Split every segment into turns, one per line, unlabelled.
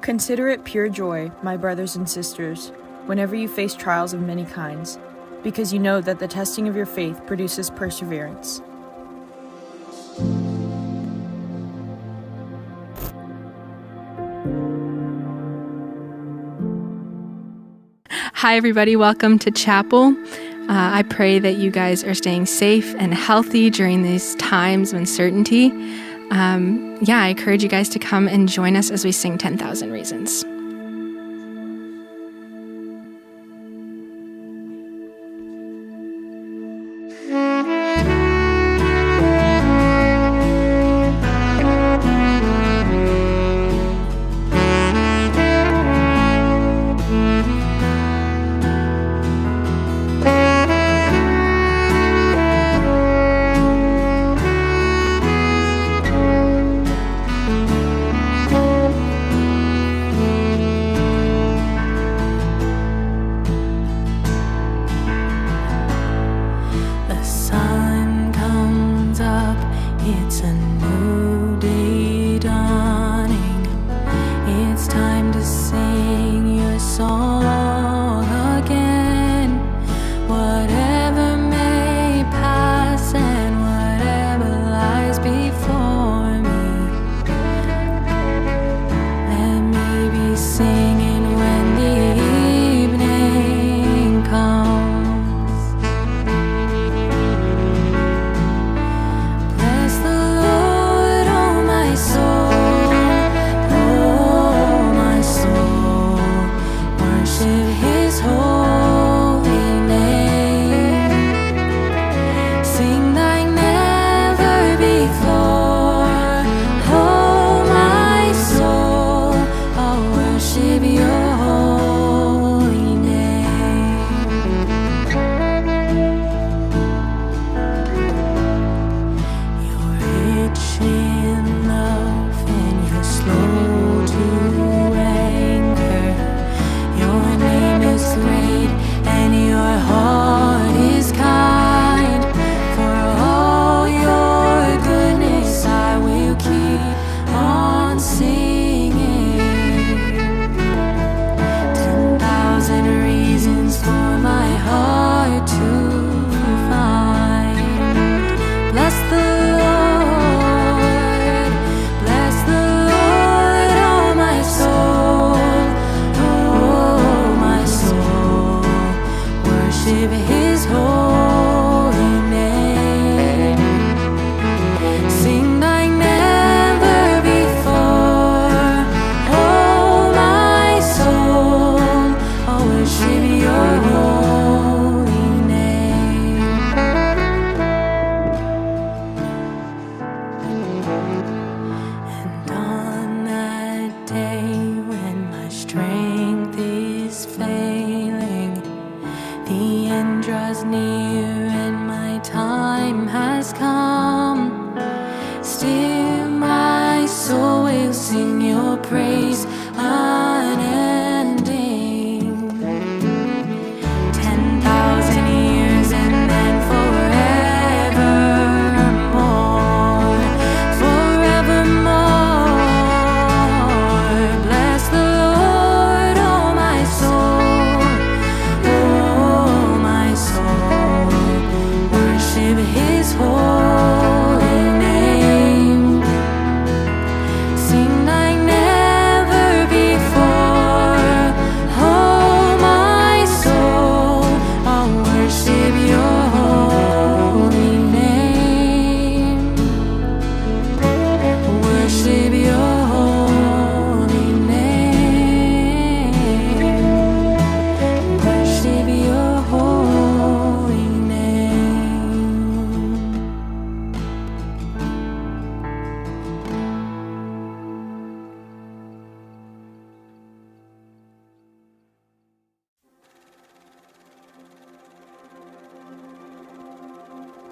Consider it pure joy, my brothers and sisters, whenever you face trials of many kinds, because you know that the testing of your faith produces perseverance.
Hi, everybody. Welcome to Chapel. I pray that you guys are staying safe and healthy during these times of uncertainty. I encourage you guys to come and join us as we sing 10,000 Reasons.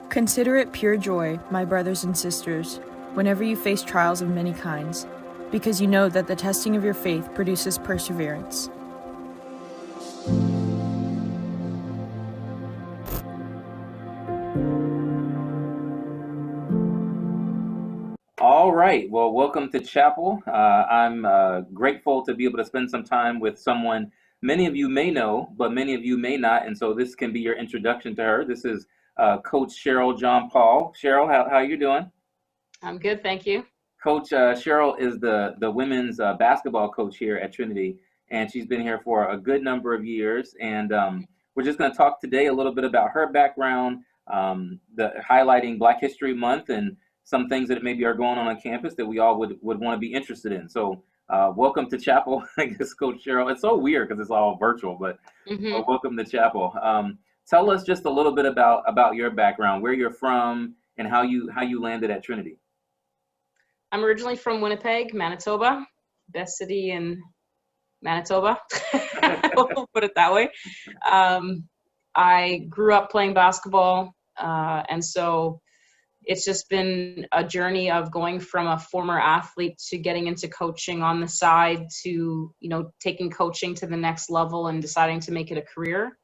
Consider it pure joy, my brothers and sisters, whenever you face trials of many kinds, because you know that the testing of your faith produces perseverance.
All right. Well, welcome to Chapel. I'm grateful to be able to spend some time with someone many of you may know, but many of you may not. And so this can be your introduction to her. This is Coach Cheryl Jean-Paul. Cheryl, how you doing?
I'm good, thank you.
Coach Cheryl is the women's basketball coach here at Trinity, and she's been here for a good number of years. And we're just going to talk today a little bit about her background, the highlighting Black History Month, and some things that maybe are going on campus that we all would want to be interested in. So welcome to Chapel, I guess, Coach Cheryl. It's so weird because it's all virtual, but welcome to Chapel. Tell us just a little bit about your background, where you're from, and how you landed at Trinity.
I'm originally from Winnipeg, Manitoba, best city in Manitoba. We'll put it that way. I grew up playing basketball, and so it's just been a journey of going from a former athlete to getting into coaching on the side to, taking coaching to the next level and deciding to make it a career.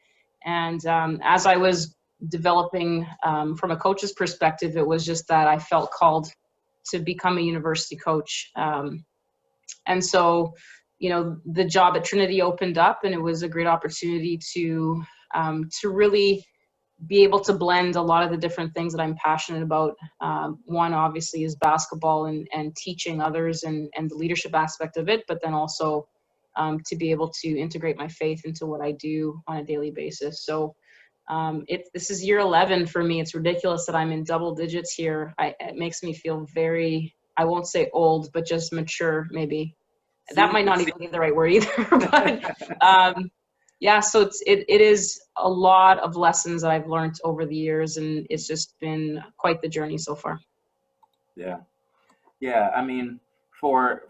And as I was developing from a coach's perspective, it was just that I felt called to become a university coach. And so, the job at Trinity opened up, and it was a great opportunity to really be able to blend a lot of the different things that I'm passionate about. One obviously is basketball and teaching others and the leadership aspect of it, but then also to be able to integrate my faith into what I do on a daily basis. So this is year 11 for me. It's ridiculous that I'm in double digits here. It makes me feel very, I won't say old, but just mature, maybe. That might not even be the right word either. But yeah, so it is a lot of lessons that I've learned over the years, and it's just been quite the journey so far.
Yeah. I mean, for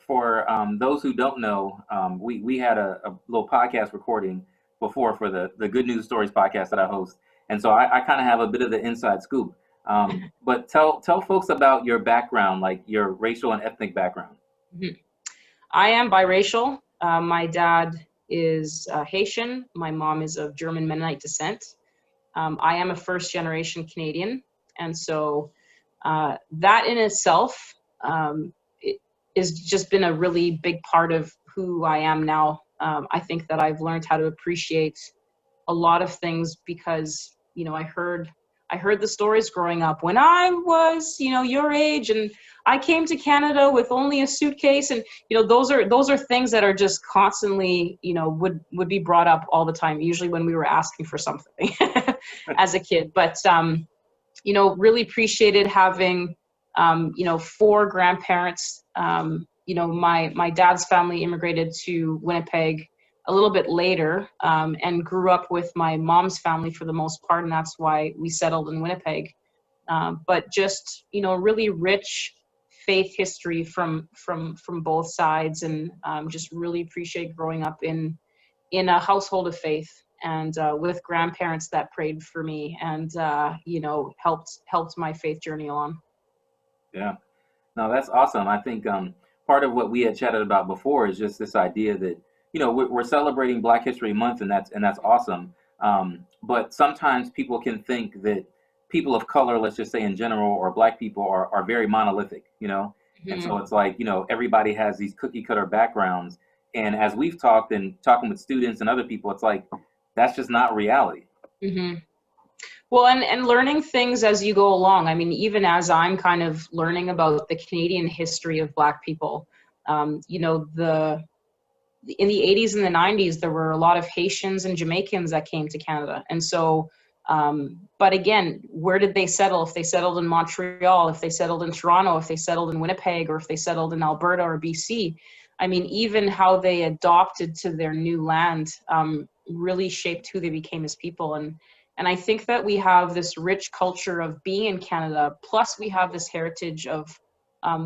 those who don't know, we had a little podcast recording before for the Good News Stories podcast that I host. And so I kind of have a bit of the inside scoop. But tell folks about your background, like your racial and ethnic background.
I am biracial. My dad is Haitian. My mom is of German Mennonite descent. I am a first generation Canadian. And so that in itself it has just been a really big part of who I am now. I think that I've learned how to appreciate a lot of things because, I heard the stories growing up when I was, your age, and I came to Canada with only a suitcase, and those are things that are just constantly, would be brought up all the time. Usually when we were asking for something as a kid, but really appreciated having, 4 grandparents. My dad's family immigrated to Winnipeg a little bit later and grew up with my mom's family for the most part, and that's why we settled in Winnipeg. But just really rich faith history from both sides, and just really appreciate growing up in a household of faith and with grandparents that prayed for me and helped my faith journey along.
Yeah, no, that's awesome. I think part of what we had chatted about before is just this idea that we're celebrating Black History Month, and that's awesome. But sometimes people can think that people of color, let's just say in general, or Black people are very monolithic, And so it's like, everybody has these cookie cutter backgrounds. And as we've talked and talking with students and other people, it's like, that's just not reality.
Well, and learning things as you go along. I mean, even as I'm kind of learning about the Canadian history of Black people, in the 80s and the 90s, there were a lot of Haitians and Jamaicans that came to Canada. And so, but again, where did they settle? If they settled in Montreal, if they settled in Toronto, if they settled in Winnipeg, or if they settled in Alberta or BC, I mean, even how they adopted to their new land really shaped who they became as people. And I think that we have this rich culture of being in Canada, plus we have this heritage of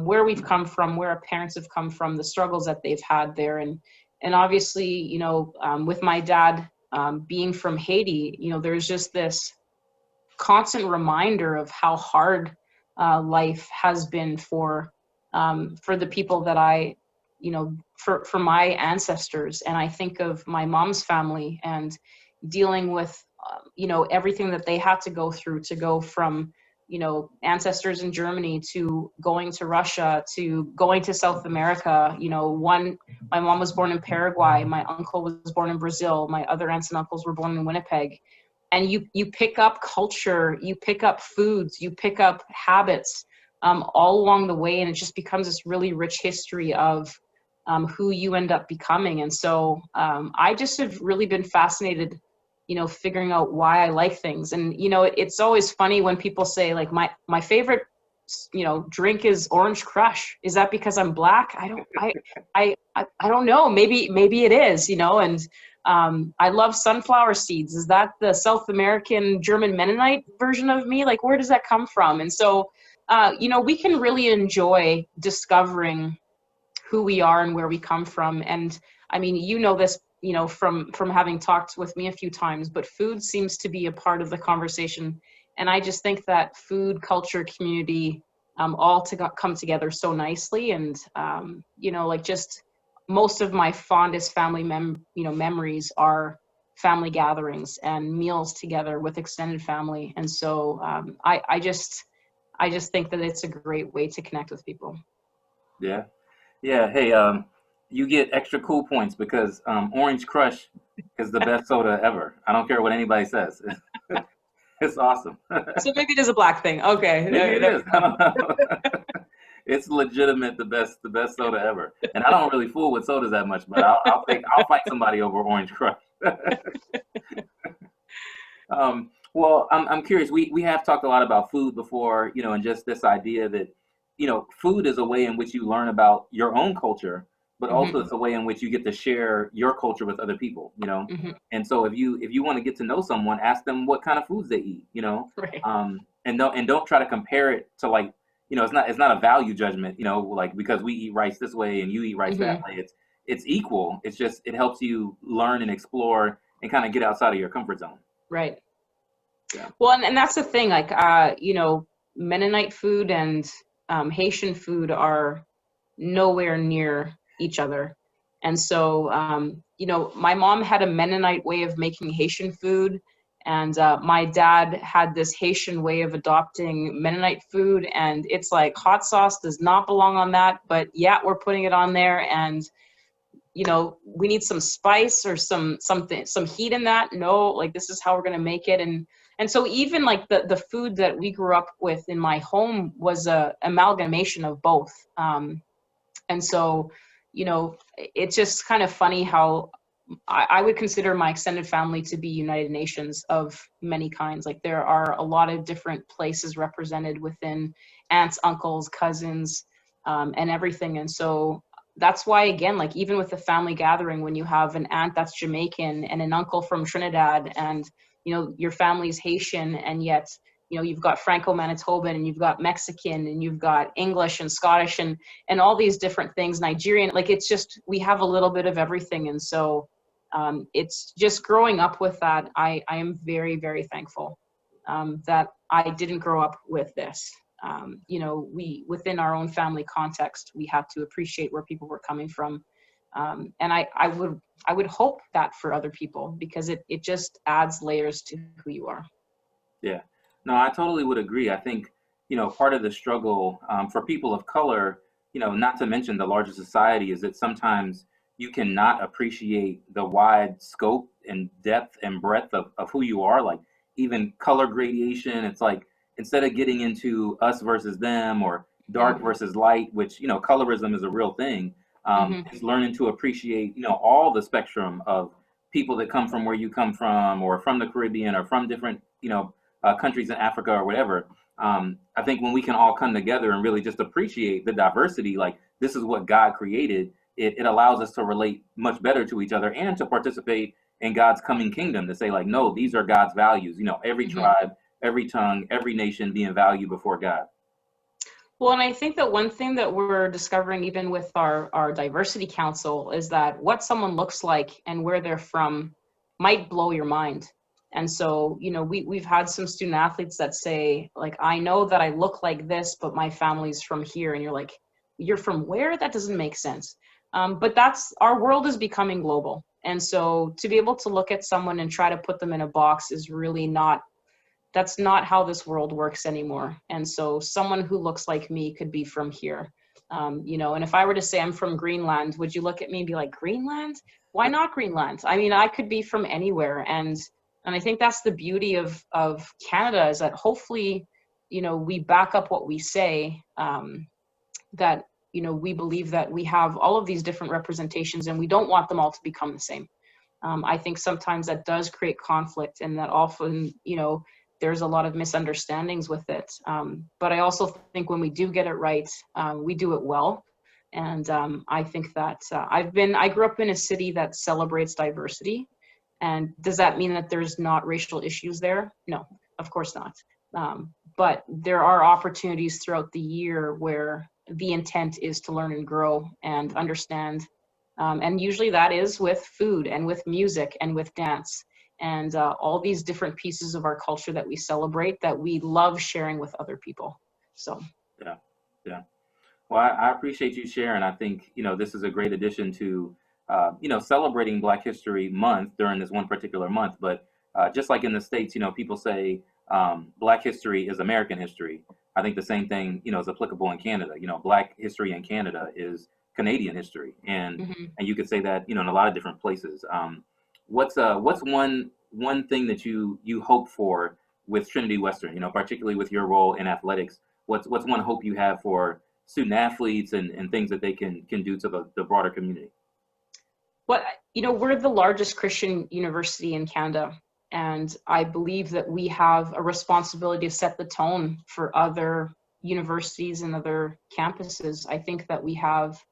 where we've come from, where our parents have come from, the struggles that they've had there. And obviously, with my dad being from Haiti, there's just this constant reminder of how hard life has been for the people that I, for my ancestors. And I think of my mom's family and dealing with, everything that they had to go through to go from ancestors in Germany to going to Russia to going to South America. My mom was born in Paraguay. My uncle was born in Brazil. My other aunts and uncles were born in Winnipeg. And you pick up culture, you pick up foods, you pick up habits all along the way. And it just becomes this really rich history of who you end up becoming. And so I just have really been fascinated figuring out why I like things. And, it's always funny when people say like my favorite, drink is Orange Crush. Is that because I'm Black? I don't know. Maybe it is, and I love sunflower seeds. Is that the South American German Mennonite version of me? Like, where does that come from? And so, we can really enjoy discovering who we are and where we come from. And I mean, this, from having talked with me a few times, but food seems to be a part of the conversation. And I just think that food, culture, community, all to come together so nicely. And, just most of my fondest family memories are family gatherings and meals together with extended family. And so I just think that it's a great way to connect with people.
Yeah. Hey, you get extra cool points because Orange Crush is the best soda ever. I don't care what anybody says. It's awesome.
So maybe it is a Black thing. Okay.
Maybe it is. I don't know. It's legitimate the best soda ever. And I don't really fool with sodas that much, but I'll fight somebody over Orange Crush. Well, I'm curious. We have talked a lot about food before, and just this idea that, food is a way in which you learn about your own culture, but also it's a way in which you get to share your culture with other people, And so if you want to get to know someone, ask them what kind of foods they eat,
Right.
And don't try to compare it to like, it's not a value judgment, like because we eat rice this way and you eat rice that way. It's equal. It's just, it helps you learn and explore and kind of get outside of your comfort zone.
Right.
Yeah.
Well, and that's the thing, like, Mennonite food and Haitian food are nowhere near each other. And so, my mom had a Mennonite way of making Haitian food, and my dad had this Haitian way of adopting Mennonite food, and it's like hot sauce does not belong on that, but yeah, we're putting it on there, and we need some spice or some heat in that. No, like this is how we're going to make it. And so even like the food that we grew up with in my home was a amalgamation of both. And so, it's just kind of funny how I would consider my extended family to be United Nations of many kinds. Like there are a lot of different places represented within aunts, uncles, cousins, and everything. And so that's why, again, like even with the family gathering, when you have an aunt that's Jamaican and an uncle from Trinidad and, your family's Haitian, and yet, you've got Franco-Manitoban and you've got Mexican and you've got English and Scottish and all these different things, Nigerian, like it's just, we have a little bit of everything. And so it's just growing up with that. I am very, very thankful that I didn't grow up with this. We, within our own family context, we had to appreciate where people were coming from. And I would hope that for other people, because it just adds layers to who you are.
Yeah, no, I totally would agree. I think, part of the struggle for people of color, not to mention the larger society, is that sometimes you cannot appreciate the wide scope and depth and breadth of who you are. Like even color gradation, it's like, instead of getting into us versus them or dark versus light, which, colorism is a real thing, is learning to appreciate, all the spectrum of people that come from where you come from, or from the Caribbean, or from different, countries in Africa or whatever. I think when we can all come together and really just appreciate the diversity, like this is what God created, it allows us to relate much better to each other and to participate in God's coming kingdom, to say like, no, these are God's values, every tribe, every tongue, every nation being valued before God.
Well, and I think that one thing that we're discovering even with our diversity council is that what someone looks like and where they're from might blow your mind. And so, we've had some student athletes that say, like, I know that I look like this, but my family's from here. And you're like, you're from where? That doesn't make sense. But our world is becoming global. And so to be able to look at someone and try to put them in a box is really not that's not how this world works anymore. And so someone who looks like me could be from here. You know, and if I were to say I'm from Greenland, would you look at me and be like, Greenland? Why not Greenland? I mean, I could be from anywhere. And I think that's the beauty of Canada, is that hopefully, you know, we back up what we say, that, you know, we believe that we have all of these different representations and we don't want them all to become the same. I think sometimes that does create conflict, and that often, you know, there's a lot of misunderstandings with it. But I also think when we do get it right, we do it well. And I think that I grew up in a city that celebrates diversity. And does that mean that there's not racial issues there? No, of course not. But there are opportunities throughout the year where the intent is to learn and grow and understand. And usually that is with food and with music and with dance, and all these different pieces of our culture that we celebrate, that we love sharing with other people. So
yeah. Well, I appreciate you sharing. I think, you know, this is a great addition to you know, celebrating Black History Month during this one particular month. But just like in the States, you know, people say Black history is American history. I think the same thing, you know, is applicable in Canada. You know, Black history in Canada is Canadian history, and you could say that, you know, in a lot of different places. What's one thing that you hope for with Trinity Western? You know, particularly with your role in athletics. What's one hope you have for student athletes and things that they can do to the broader community?
Well, you know, we're the largest Christian university in Canada, and I believe that we have a responsibility to set the tone for other universities and other campuses. I think that we have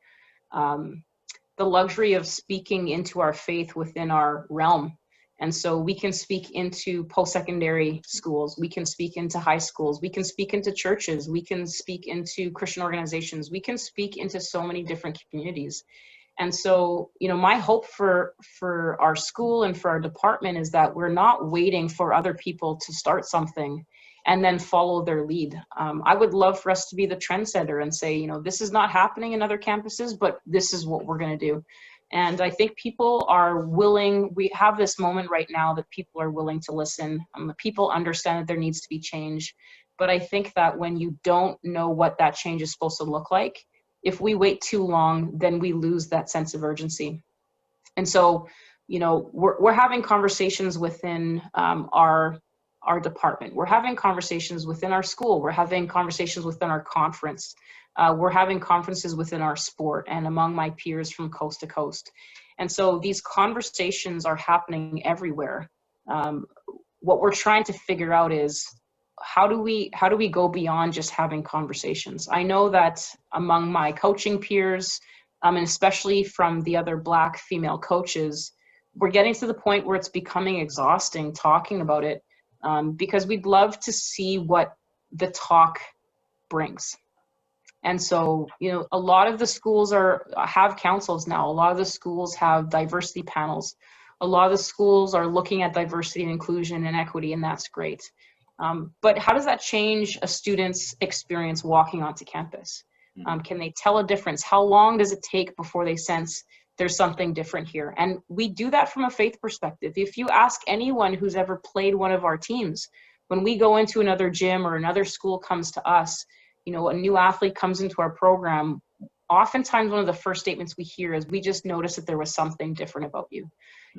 the luxury of speaking into our faith within our realm. And so we can speak into post-secondary schools, we can speak into high schools, we can speak into churches, we can speak into Christian organizations, we can speak into so many different communities. And so, you know, my hope for our school and for our department is that we're not waiting for other people to start something and then follow their lead. I would love for us to be the trendsetter and say, you know, this is not happening in other campuses, but this is what we're going to do. And I think people are willing. We have this moment right now that people are willing to listen. People understand that there needs to be change. But I think that when you don't know what that change is supposed to look like, if we wait too long, then we lose that sense of urgency. And so, you know, we're having conversations within our department. We're having conversations within our school. We're having conversations within our conference. We're having conferences within our sport and among my peers from coast to coast. And so these conversations are happening everywhere. What we're trying to figure out is, how do we go beyond just having conversations? I know that among my coaching peers, and especially from the other Black female coaches, we're getting to the point where it's becoming exhausting talking about it, because we'd love to see what the talk brings. And so, you know, a lot of the schools have councils now. A lot of the schools have diversity panels. A lot of the schools are looking at diversity and inclusion and equity, and that's great. But how does that change a student's experience walking onto campus? Can they tell a difference? How long does it take before they sense there's something different here? And we do that from a faith perspective. If you ask anyone who's ever played one of our teams, when we go into another gym or another school comes to us, you know, a new athlete comes into our program, oftentimes one of the first statements we hear is, we just noticed that there was something different about you.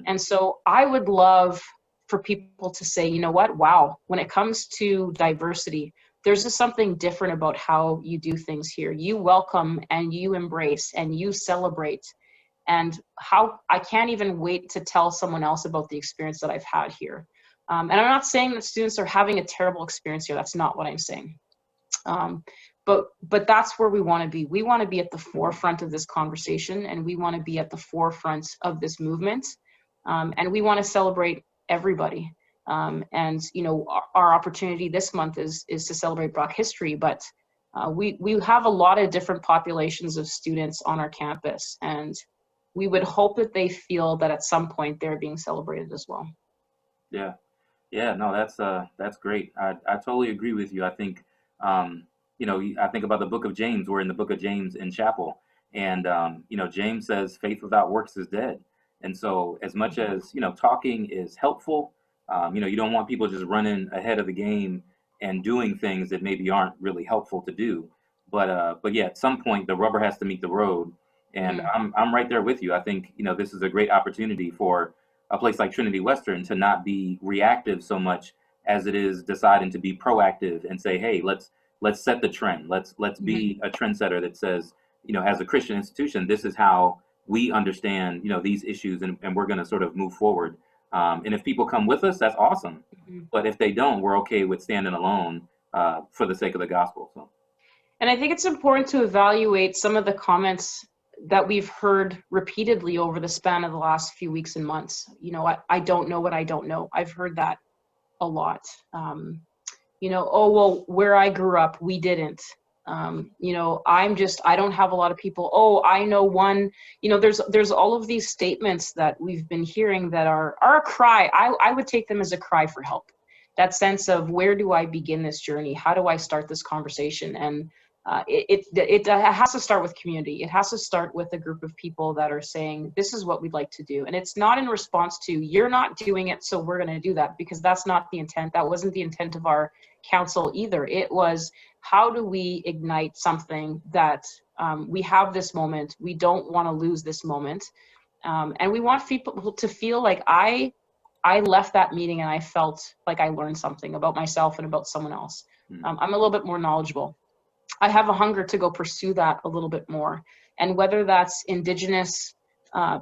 And so I would love for people to say, you know what, wow, when it comes to diversity, there's just something different about how you do things here. You welcome and you embrace and you celebrate. And how I can't even wait to tell someone else about the experience that I've had here. And I'm not saying that students are having a terrible experience here. That's not what I'm saying. But that's where we want to be. We want to be at the forefront of this conversation, and we want to be at the forefront of this movement. And we want to celebrate everybody. And, you know, our opportunity this month is to celebrate Black history, but we have a lot of different populations of students on our campus, and we would hope that they feel that at some point they're being celebrated as well.
Yeah, no, that's great. I totally agree with you. I think, you know, I think about the book of James. We're in the book of James in chapel, and, you know, James says faith without works is dead. And so as much as, you know, talking is helpful, You don't want people just running ahead of the game and doing things that maybe aren't really helpful to do. But yeah, at some point the rubber has to meet the road, and I'm right there with you. I think this is a great opportunity for a place like Trinity Western to not be reactive so much as it is deciding to be proactive and say, hey, let's set the trend. Let's be a trendsetter that says, as a Christian institution, this is how we understand these issues, and we're going to sort of move forward. And if people come with us, that's awesome. But if they don't, we're okay with standing alone for the sake of the gospel. So.
And I think it's important to evaluate some of the comments that we've heard repeatedly over the span of the last few weeks and months. I don't know what I don't know. I've heard that a lot. Oh, well, where I grew up, we didn't. I don't have a lot of people. Oh, I know one. There's all of these statements that we've been hearing that are a cry. I would take them as a cry for help. That sense of, where do I begin this journey? How do I start this conversation? And it has to start with community. It has to start with a group of people that are saying, this is what we'd like to do. And it's not in response to, you're not doing it, so we're going to do that, because that's not the intent. That wasn't the intent of our council either. It was, how do we ignite something that we have this moment? We don't want to lose this moment. And we want people to feel like I left that meeting and I felt like I learned something about myself and about someone else. I'm a little bit more knowledgeable. I have a hunger to go pursue that a little bit more. And whether that's Indigenous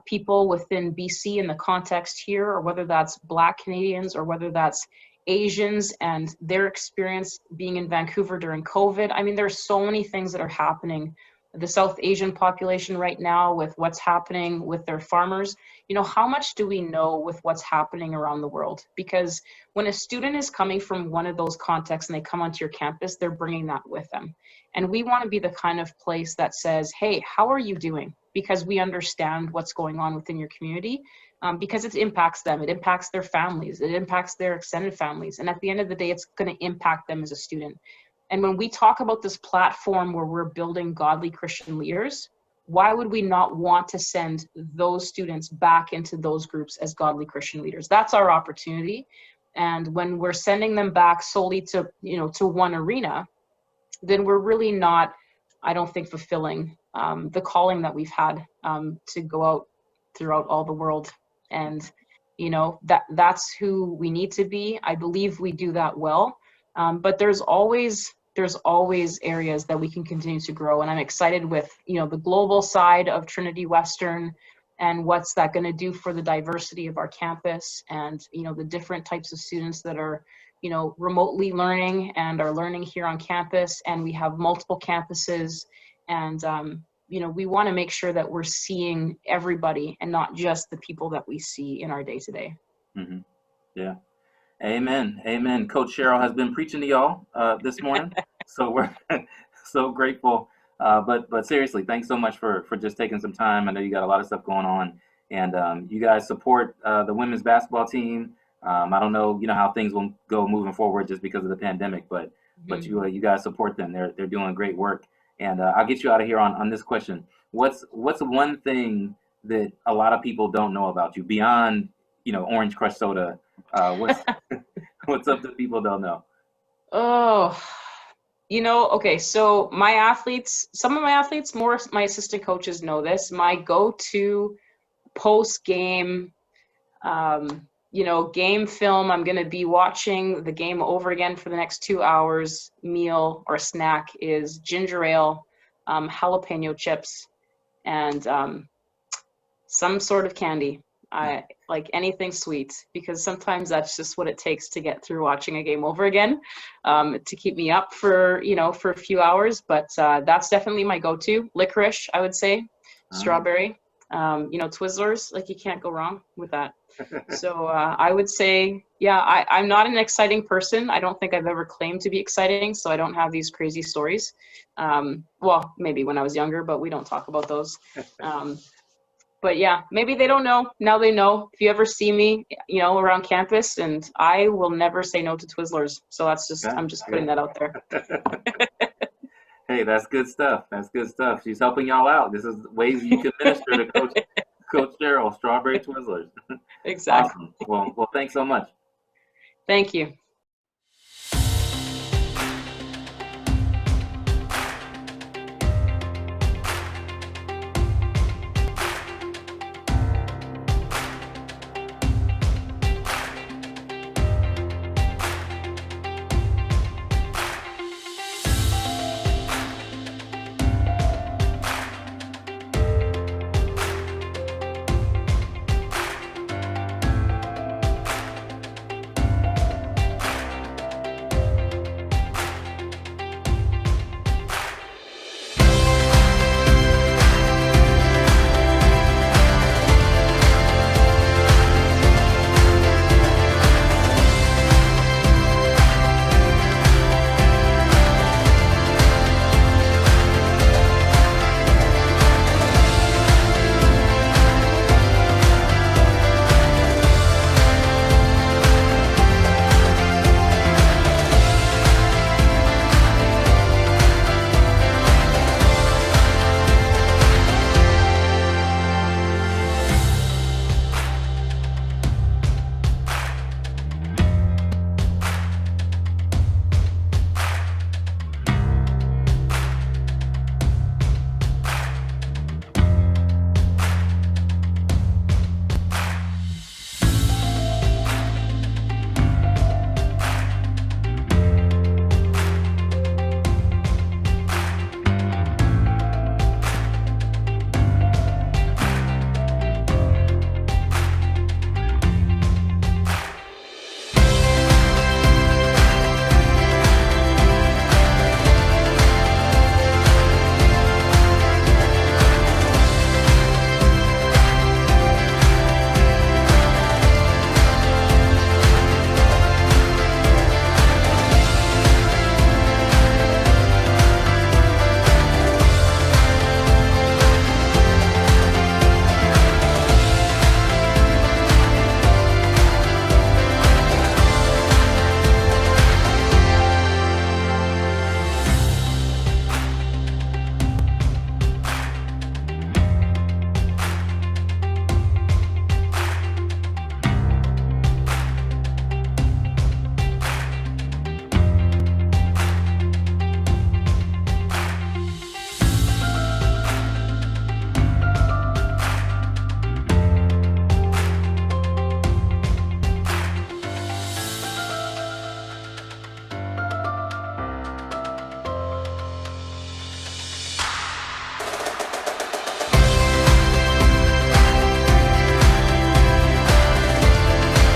people within BC in the context here, or whether that's Black Canadians, or whether that's Asians and their experience being in Vancouver during COVID. I mean, there's so many things that are happening. The South Asian population right now, with what's happening with their farmers, how much do we know with what's happening around the world? Because when a student is coming from one of those contexts and they come onto your campus, they're bringing that with them. And we want to be the kind of place that says, hey, how are you doing? Because we understand what's going on within your community, because it impacts them. It impacts their families. It impacts their extended families. And at the end of the day, it's going to impact them as a student. And when we talk about this platform where we're building godly Christian leaders, why would we not want to send those students back into those groups as godly Christian leaders? That's our opportunity. And when we're sending them back solely to, to one arena, then we're really not, I don't think, fulfilling the calling that we've had to go out throughout all the world. And, that's who we need to be. I believe we do that well. But there's always areas that we can continue to grow. And I'm excited with, the global side of Trinity Western, and what's that going to do for the diversity of our campus, and, the different types of students that are, remotely learning and are learning here on campus. And we have multiple campuses, and, we want to make sure that we're seeing everybody and not just the people that we see in our day-to-day.
Mm-hmm. Yeah. Amen. Amen. Coach Cheryl has been preaching to y'all this morning, so we're so grateful. But seriously, thanks so much for just taking some time. I know you got a lot of stuff going on, and you guys support the women's basketball team. I don't know, how things will go moving forward just because of the pandemic, but you guys support them. They're doing great work. And I'll get you out of here on this question. What's one thing that a lot of people don't know about you beyond Orange Crush soda? What's up that people don't know?
Oh, okay. So some of my athletes, more my assistant coaches know this. My go-to post-game, game film, I'm going to be watching the game over again for the next 2 hours, meal or snack, is ginger ale, jalapeno chips, and some sort of candy. I like anything sweet, because sometimes that's just what it takes to get through watching a game over again, to keep me up for a few hours. But that's definitely my go-to. Licorice, I would say, strawberry, Twizzlers, like you can't go wrong with that. So I would say, yeah, I'm not an exciting person. I don't think I've ever claimed to be exciting, so I don't have these crazy stories. Well, maybe when I was younger, but we don't talk about those. But yeah, maybe they don't know. Now they know. If you ever see me, around campus, and I will never say no to Twizzlers. So that's just, I'm just putting that out there.
Hey, that's good stuff. That's good stuff. She's helping y'all out. This is ways you can minister to Coach Cheryl, strawberry Twizzlers.
Exactly.
Awesome. Well, thanks so much.
Thank you.